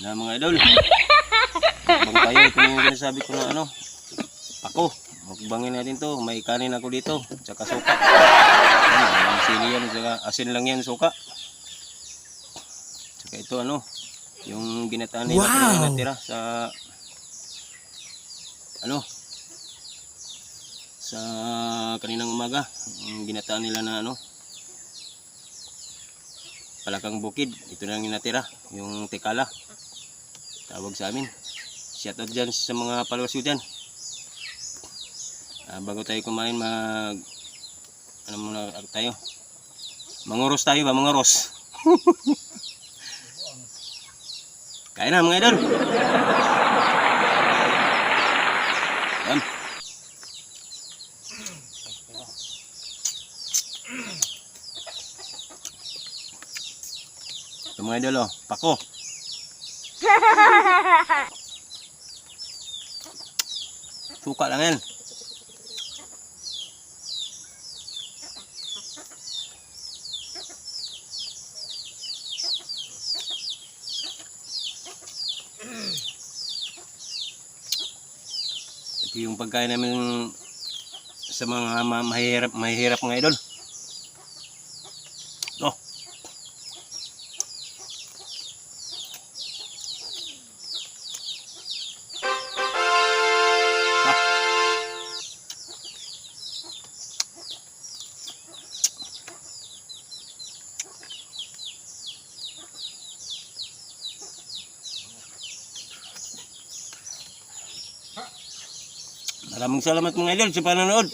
Na mga idol. Bang tayo, ito na yung sinasabi ko na ano. Ako, magbangin natin to. May kanin ako dito, tsaka suka. Ano, sili yan, tsaka asin lang yan, suka. Tsaka ito ano, yung ginataan nila na natira sa ano, sa kaninang umaga. Yung ginataan nila na ano, palakang bukid. Ito na yung natira, yung tikala. Tawag sa amin. Shoutout dyan sa mga followers ko dyan. Bago tayo kumain, ano muna tayo? Manguros tayo ba? Manguros. Kain na mga idol. Yan. Ito mga idol, oh, pako. Suka lang yan. Ito yung pagkain namin sa mga mahihirap mga idol. Oh. Maraming salamat mga idol sa panonood.